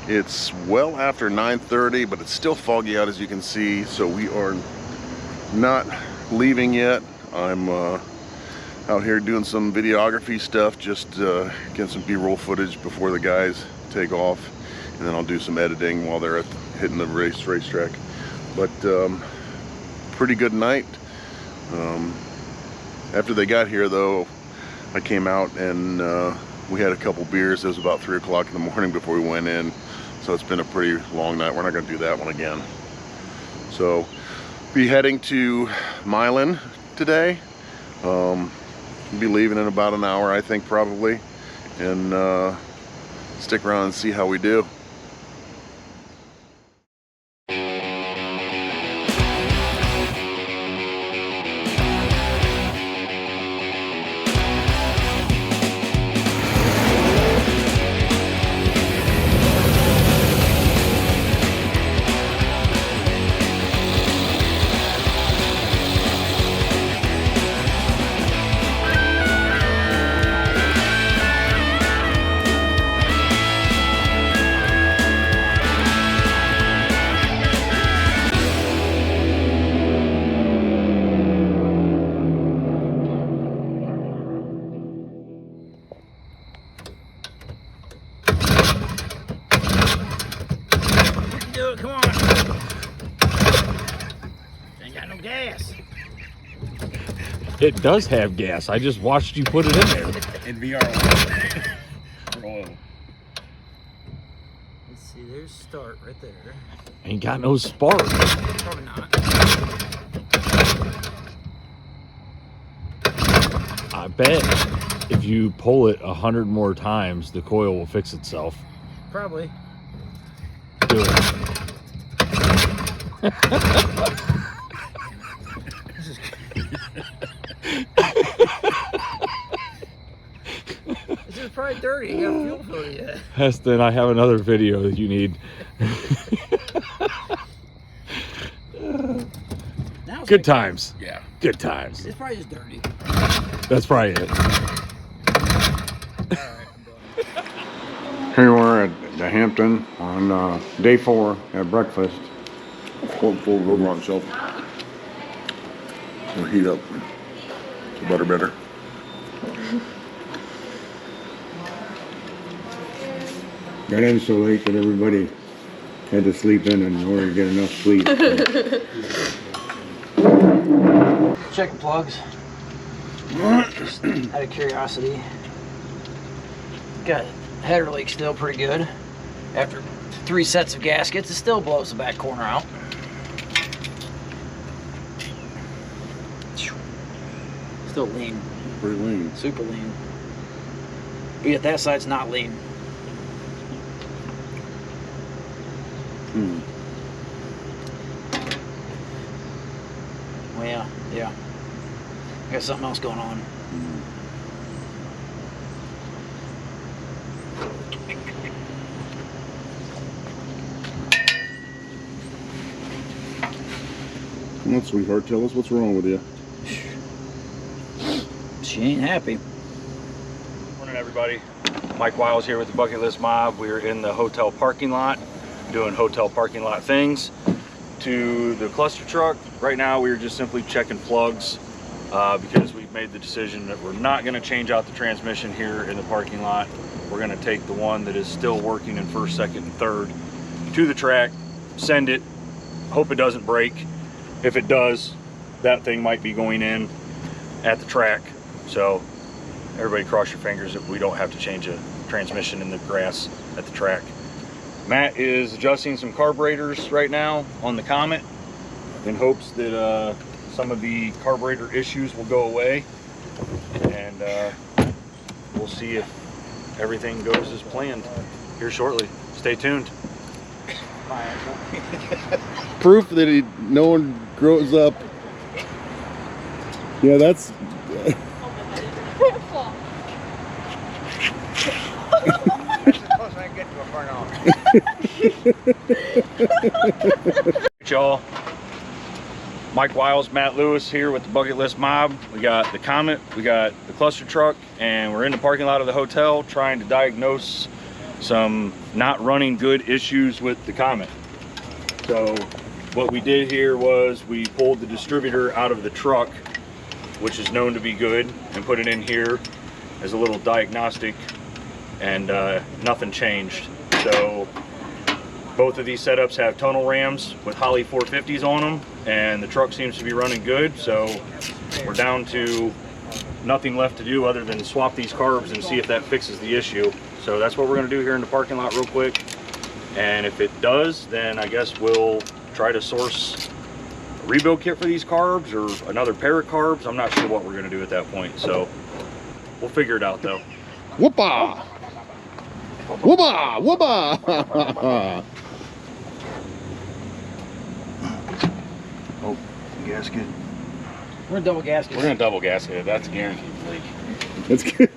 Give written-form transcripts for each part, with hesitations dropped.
It's well after 9:30, but it's still foggy out, as you can see, so we are not leaving yet. I'm out here doing some videography stuff, just getting some B-roll footage before the guys take off, and then I'll do some editing while they're hitting the racetrack. But pretty good night. After they got here, though, I came out and we had a couple beers. It was about 3 o'clock in the morning before we went in, so it's been a pretty long night. We're not going to do that one again. So be heading to Milan today. Be leaving in about an hour, I think, probably, and stick around and see how we do. Come on. Ain't got no gas. It does have gas. I just watched you put it in there. In VR. Roll. Let's see, there's start right there. Ain't got no spark. Probably not. I bet if you pull it 100 more times, the coil will fix itself. Probably. Do it. This is probably dirty. You got fuel filled yet. Heston, I have another video that you need. Good times. Yeah. Good times. It's probably just dirty. That's probably it. Here we are at the Hampton on day 4 at breakfast. Pull the roller on the shelf. We'll heat up the butter better. Got in so late that everybody had to sleep in order to get enough sleep. Check the plugs. Just out of curiosity. Got header leak still pretty good. After 3 sets of gaskets, it still blows the back corner out. Still lean. Pretty lean. Super lean. But yet that side's not lean. Well, yeah. Got something else going on. Come on, sweetheart, tell us what's wrong with you. She ain't happy. Morning, everybody. Mike Wiles here with the BucketList Mob. We're in the hotel parking lot, doing hotel parking lot things. To the cluster truck, right now we're just simply checking plugs because we've made the decision that we're not going to change out the transmission here in the parking lot. We're going to take the one that is still working in first, second, and third to the track, send it, hope it doesn't break. If it does, that thing might be going in at the track. So everybody cross your fingers that we don't have to change a transmission in the grass at the track. Matt is adjusting some carburetors right now on the Comet in hopes that some of the carburetor issues will go away, and we'll see if everything goes as planned here shortly. Stay tuned. Proof that no one grows up. Yeah, that's... Y'all, Mike Wiles, Matt Lewis here with the BucketList Mob. We got the Comet, we got the cluster truck, and we're in the parking lot of the hotel trying to diagnose some not running good issues with the Comet. So what we did here was we pulled the distributor out of the truck, which is known to be good, and put it in here as a little diagnostic, and nothing changed. So both of these setups have tunnel rams with Holley 450s on them, and the truck seems to be running good. So we're down to nothing left to do other than swap these carbs and see if that fixes the issue. So that's what we're gonna do here in the parking lot real quick. And if it does, then I guess we'll try to source a rebuild kit for these carbs or another pair of carbs. I'm not sure what we're gonna do at that point. So we'll figure it out though. Whoopah! Whoopah! Whoopah! Oh, gasket. We're double gasket. We're gonna double gasket it. That's a guaranteed leak. That's good.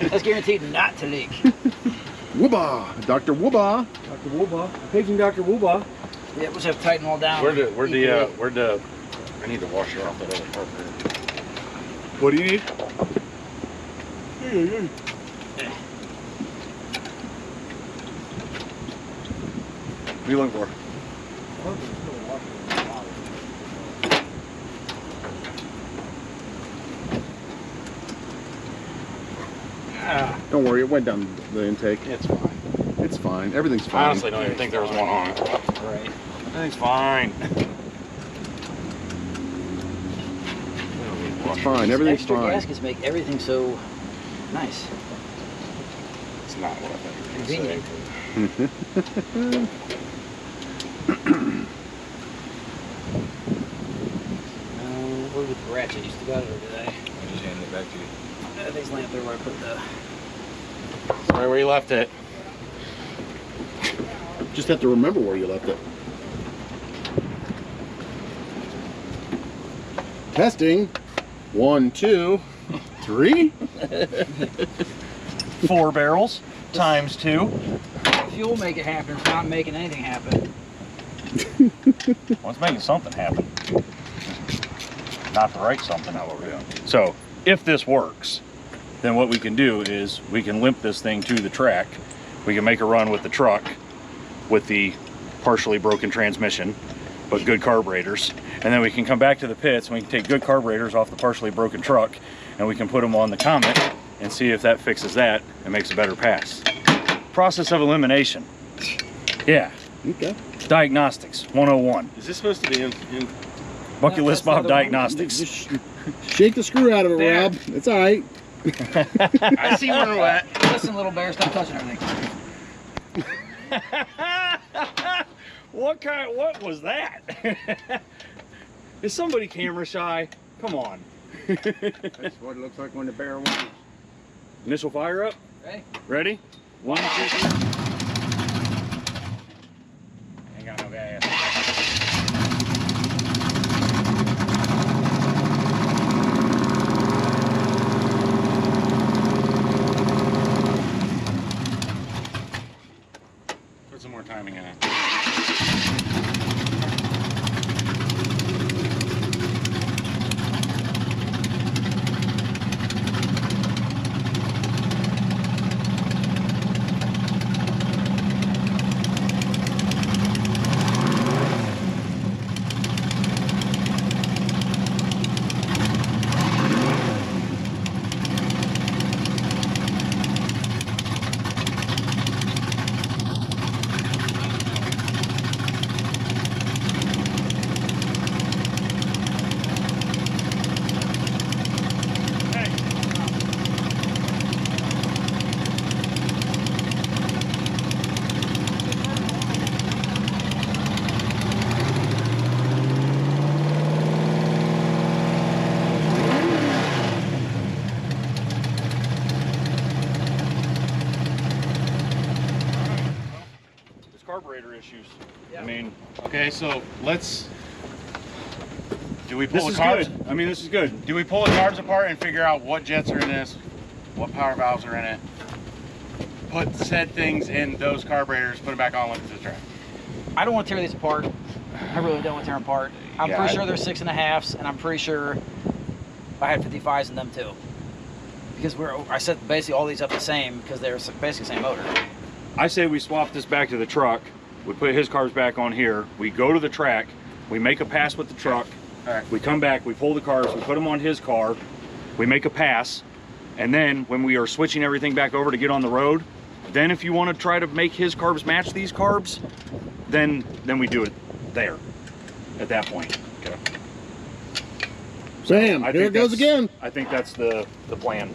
That's guaranteed not to leak. Whoopah! Dr. Whoopah! Dr. Wooba. Paging Dr. Wooba. Yeah, we'll just have to tighten them all down. I need to wash it off that other part there. What do you need? What are you looking for? Don't worry, it went down the intake. It's fine. It's fine. Everything's I fine. honestly don't even think there was one on it. Right. Everything's fine. It's fine. Everything's Extra fine. gaskets make everything so nice. It's not what I thought you were Convenient. gonna Where did the ratchet used to go over today? say. I just handed it back to you. These lamp there where I put the. Right where you left it. Just have to remember where you left it. Testing. 1, 2, 3. 4 barrels times 2. Fuel make it happen. It's not making anything happen. Well, it's making something happen. Not the right something, not what we're doing. So if this works, then what we can do is we can limp this thing to the track. We can make a run with the truck with the partially broken transmission, but good carburetors. And then we can come back to the pits and we can take good carburetors off the partially broken truck and we can put them on the Comet and see if that fixes that and makes a better pass. Process of elimination. Yeah. Okay. Diagnostics 101. Is this supposed to be in Bucket List Mob that's the other one. Diagnostics. Just shake the screw out of it, There. Rob. It's all right. I see where we're at. Listen, little bear, stop touching everything. What was that? Is somebody camera shy? Come on. That's what it looks like when the bear wins. Initial fire up. Ready? Ready? 1, 2, 3. Ain't got no gas. Put some more timing in it. Carburetor issues. Yeah. I mean, Okay, so let's. Do we this pull is the carbs? good. I mean, this is good. Do we pull the carbs apart and figure out what jets are in this, what power valves are in it? Put said things in those carburetors, put them back on, look at the track. I don't want to tear these apart. I really don't want to tear them apart. I'm Yeah, pretty I- sure they're 6.5s, and I'm pretty sure I had 55s in them too. Because I set basically all these up the same because they're basically the same motor. I say we swap this back to the truck. We put his carbs back on here. We go to the track. We make a pass with the truck. Alright. We come back. We pull the carbs. We put them on his car. We make a pass. And then when we are switching everything back over to get on the road, then if you want to try to make his carbs match these carbs, then we do it there at that point. Okay. Sam, here it goes again. I think that's the plan.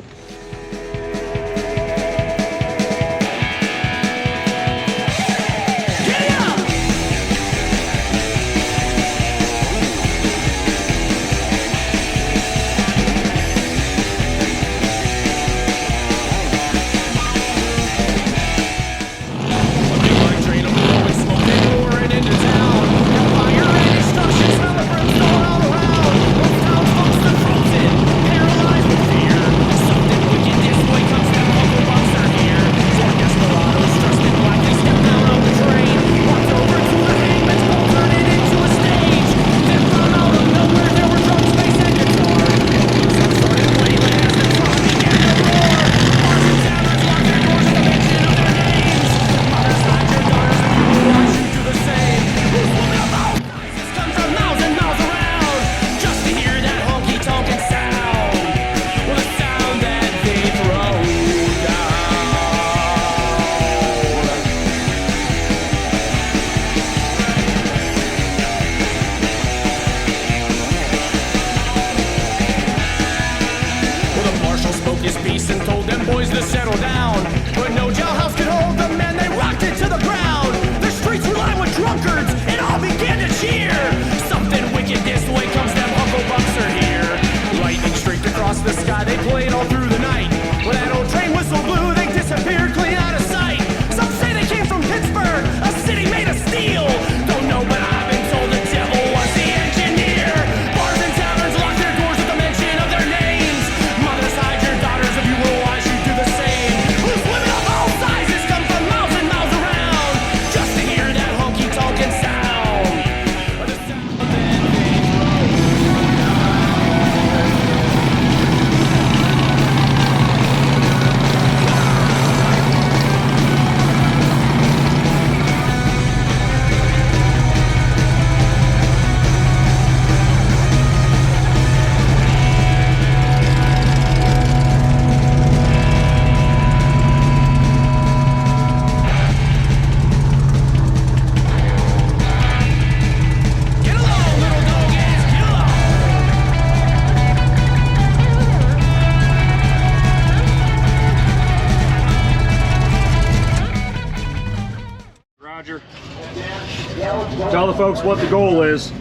Tell the folks what the goal is.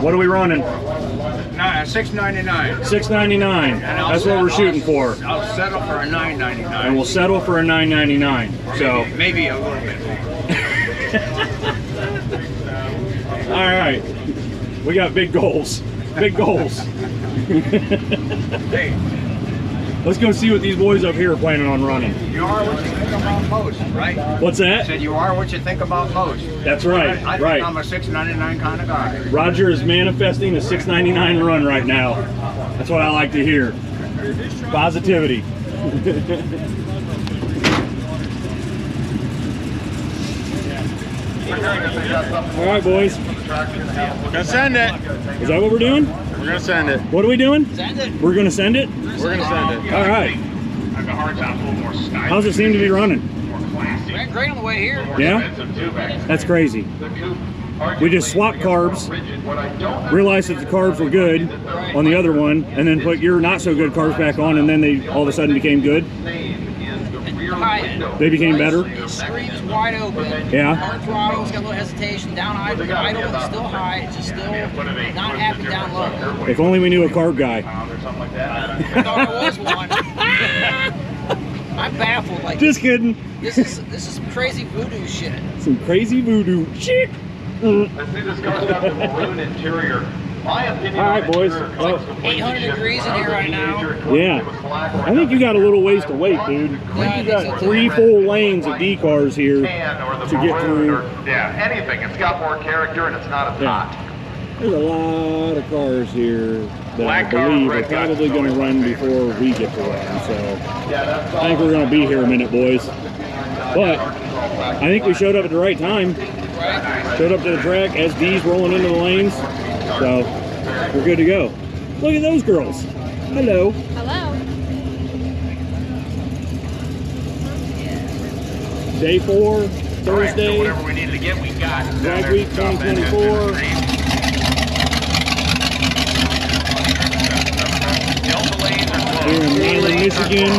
What are we running? $6.99. $6.99. That's what we're shooting for. I'll settle for a $9.99. And we'll settle for a $9.99. So maybe a little bit more. all right, we got big goals. Big goals. Hey, let's go see what these boys up here are planning on running. you are what you think about most, right? What's I that? said you are what you think about most. That's right. I think I'm a $6.99 kind of guy. Roger is manifesting a $6.99 run right now. That's what I like to hear. Positivity. All right, boys. We're gonna send it. Is that what we're doing? We're gonna send it. What are we doing? Send it. We're gonna send it? We're gonna send it. All right. How's it seem to be running? Ran great on the way here. Yeah? That's crazy. We just swapped carbs, realized that the carbs were good on the other one, and then put your not so good carbs back on, and then they all of a sudden became good. They became better. It screams wide open. Yeah. Hard throttle, it's got a little hesitation. Down idle, it's still high. It's just still not happy down low. If only we knew a carb guy. I thought I was one. I'm baffled. Like, Just kidding. this is some crazy voodoo shit. Some crazy voodoo shit. This car's got the maroon interior. My opinion All right, boys. It's like 800 degrees in here right now. Yeah. I think you got a little ways to wait, dude. I think you got 3 full lanes of D cars here Or the to get maroon through. or, yeah, anything. It's got more character and it's not as hot. There's a lot of cars here that Black I car, believe are red car. probably going to run before we get to run. So I think we're going to be here a minute, boys. But I think we showed up at the right time. Showed up to the track as D's rolling into the lanes. So we're good to go. Look at those girls. Hello. Hello. Day 4, Thursday. Whatever we needed to get, we got. Drag Week 2024. Delta lanes are closed. Here in Milan, Michigan.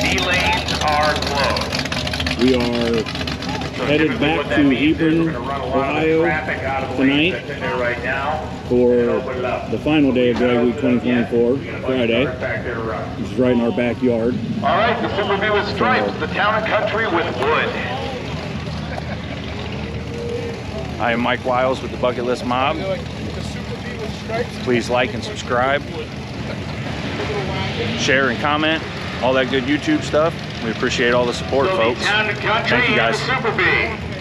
D lanes are closed. We are headed back to Hebron, Ohio tonight Right now. for the final day of Drag Week 2024, Friday, which is right in our backyard. All right, the Super B with stripes, the town and country with wood. I am Mike Wiles with the BucketList Mob. Please like and subscribe, share and comment, all that good YouTube stuff. We appreciate all the support, So folks. the town and country Thank you, guys. and the Super B.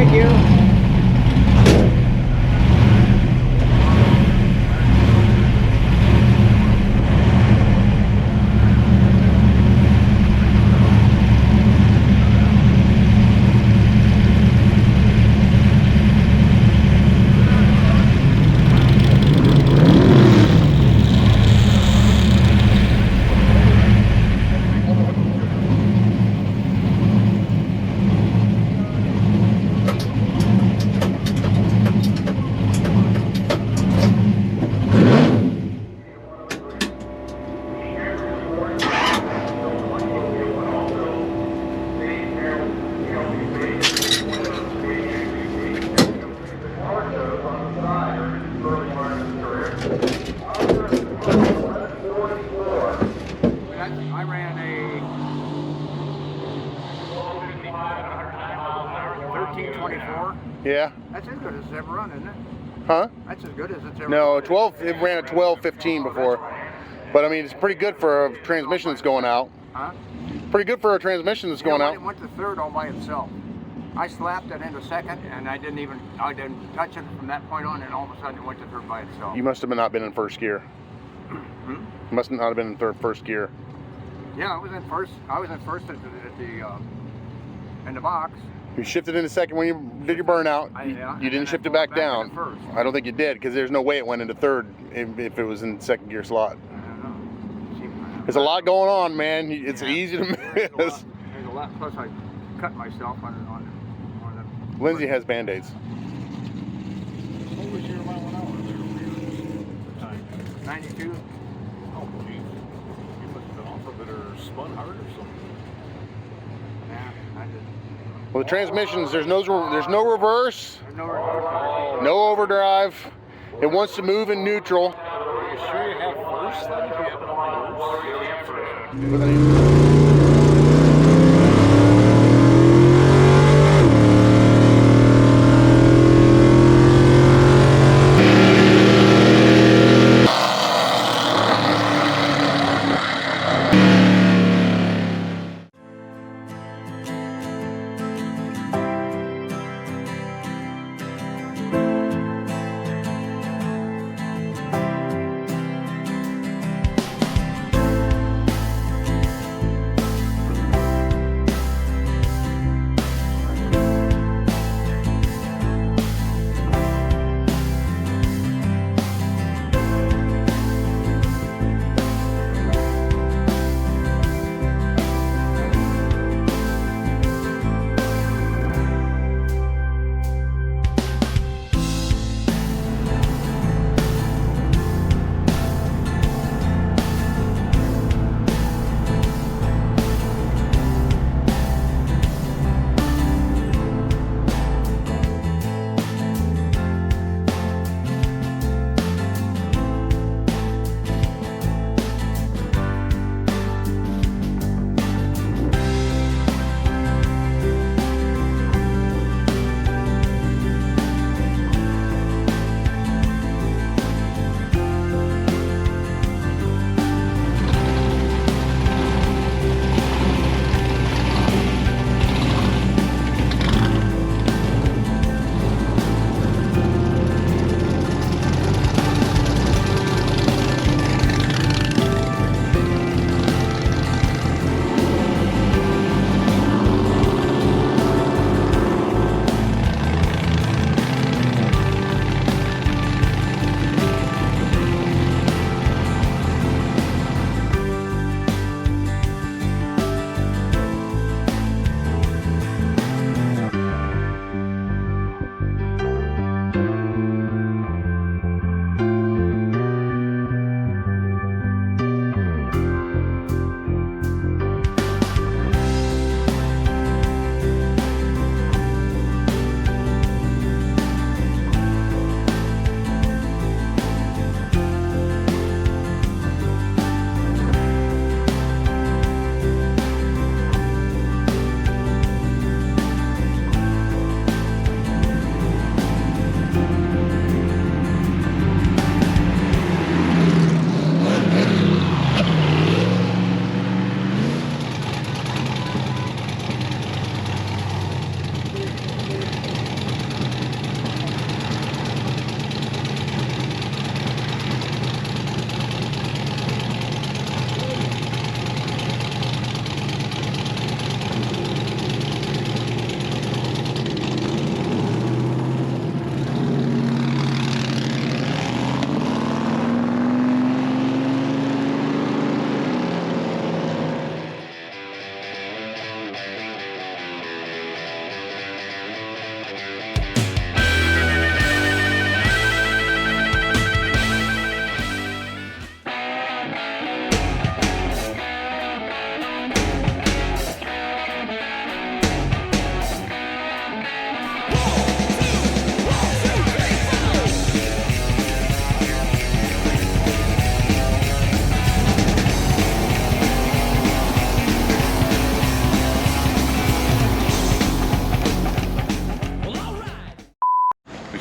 Thank you. I ran a 1324. Yeah. That's as good as it's ever run, isn't it? Huh? That's as good as it's ever No, run. 12. It ran a 12-15 before, but I mean it's pretty good for a transmission that's going out. Huh? Pretty good for a transmission that's going out. It went to third all by itself. I slapped it into second, and I didn't touch it from that point on, and all of a sudden it went to third by itself. You must have not been in first gear. Hmm? You must not have been in first gear. Yeah, I was in first. I was in first in the box. You shifted into second when you did your burnout. You didn't shift it back down. First. I don't think you did, because there's no way it went into third if it was in second gear slot. I don't know. There's a lot going on, man. It's easy to miss. There's a lot. Plus, I cut myself on the. Lindsay has Band-Aids. What was your mile an hour there? Time. 92. Oh, geez. You must have been off of it or spun hard or something. Yeah, I did. Well, the transmissions, there's no reverse, There's no reverse. no overdrive. It wants to move in neutral. Are you sure you have first then? If you have no reverse? You don't have first.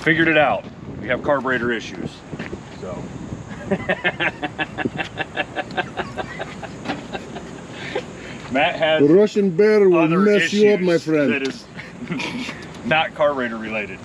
figured it out. We have carburetor issues. So. Matt has The Russian bear will other mess you up, my issues friend. that is not carburetor related.